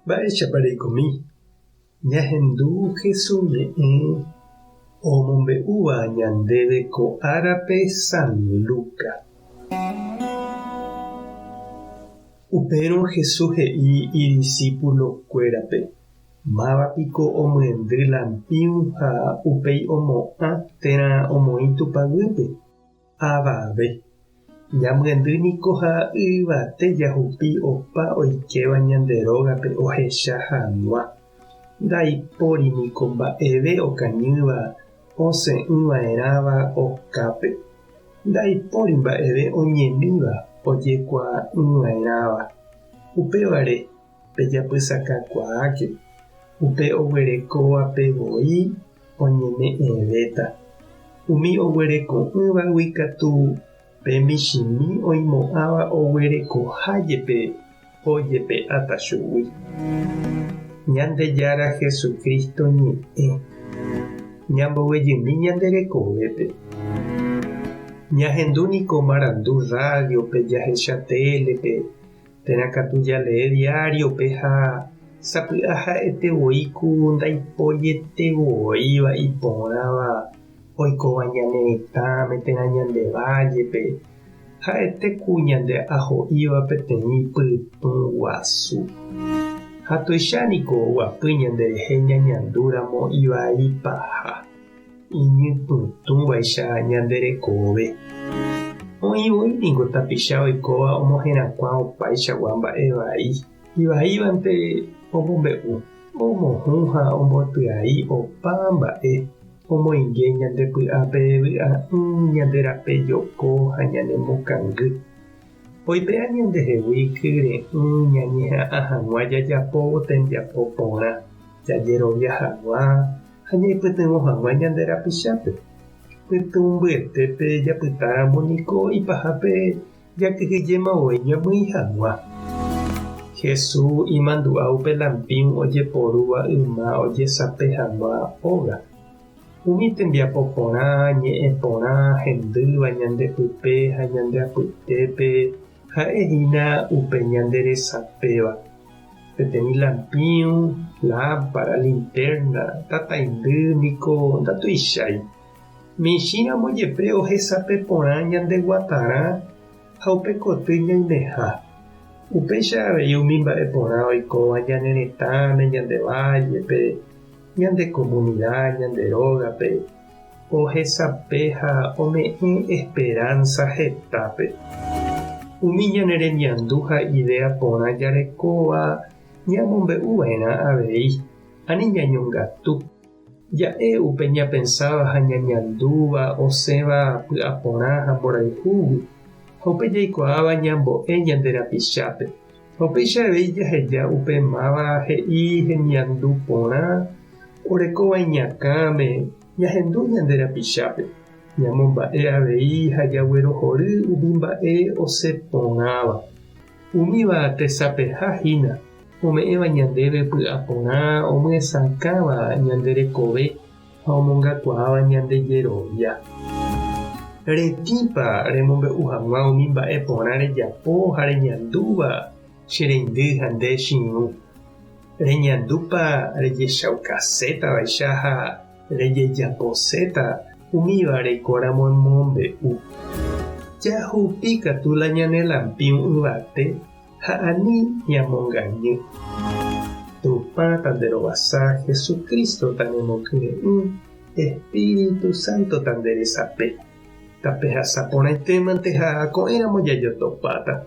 Mba'éichapareikomi. Ñahendu Jesús ñe'ẽ omombe'úva ñandéve ko árape San Lucas. Upérõ Jesús he'i idiscípulokuérape: mávapiko omyendy lampiũ ha upéi omo'ã térã omoĩ Tupãgýpe? Avave. Ñamyendýniko ha yvate jahupi opa oikeva ñande rógape ohecha hag̃ua. Ndaipóriniko mba'eve okañýva osẽ'ỹva'erãva okápe. Ndaipóri mba'eve oñemíva ojekuaa'ỹva'erãva. Upévare pejapysakuaáke. Upe oguerekóvapevoi oñeme'ẽvéta. Umi oguereko'ỹvagui katu pe michĩmi oimo'ãva oguerekohájepe ojepe'áta chugui. Ñandejára Jesukristo ñe'ẽ ñamboguejymi ñanderekovépe. Ñahendúniko marandu radiope jahecha télepe, térãkatu jalee diariope ha sapy'a ha'etevoíku ndaipójetevooíva iporãva oikóva ñane retãme térã ñande vallepe ha'etéku ñande aho'íva peteĩ pytũ guasu. Ha tuichaniko oguapy ñanderehe ñañandúramo ivaipaha iñipytũvaicha ñanderekóve. Oĩvõiniko tapicha oikóva omohẽrakua opaichagua mba'e vai. Ivaívante omombe'u, omohũ ha ombotyai opa mba'e omoinge ñandepy'ape vy'a'ỹ ñanderape joko ha ñanembokangy. Oipea ñandehegui kyre'ỹ ñañeha'ã hag̃ua jajapóvo tembiapo porã, jajerovia hag̃ua ha ñaipytyvõ hag̃ua ñande rapichápe. Pytũmbyetépe japytáramo-niko ipahápe jakyhyjémavoi ñamýi hag̃ua. Jesús imandu'a upe lampiũ ojeporúva yma ojesape hag̃ua óga. Umi tembiapo porã, ñe'ẽ porã, hendýva ñandepype ha ñandeapytépe ha'ehína upe ñanderesapéva. Peteĩ lampiũ, lámpara, linterna, tataindy niko ndatuichái. Michĩramo jepe ohesape porã ñande guatarã ha upe koty ñaimeha. Upéicha avei umi mba'e porã oikóva ñane retãme, ñande vallepe, ñande comunidad, ñande rógape, ohesape ha ome'ẽ esperanza hetápe. Umi ñane remiandu ha idea porã jarekóva ñamombe'uva'erã avei ani ñañongatu. Ja'e upe ñapensáva ha ñañandúva osẽva py'a porã ha mborayhúgui. Ha upe jaikuaáva ñambo'e ñande rapichápe. Ha upéicha avei jaheja upe máva he'i hemiandu porã orekóva iñakãme ñahendu ñande rapichápe. Ñamomba'e avei ha jaguerohory umi mba'e oseporãva. Umíva tesapehahína ome'ẽva ñandéve py'a porã omyesãkãva ñanderekove ha omongakuaáva ñandejerovia. Retĩpa remombe'u hag̃ua umi mba'e porã rejapo ha reñandúva che reindy ha nde chiũ. Reñandúpa rejechaukasétavaicha ha rejejaposéta umíva reikóramo mombe'u. Jahupi katu la ñane lampiũ yvate ha ani ñamongañy. Tupã tanderovasa Jesukristo tañemokyre'ỹ, Espíritu Santo tanderesape. Tapehasaporãitémante ha ko'ẽramo jajotopáta.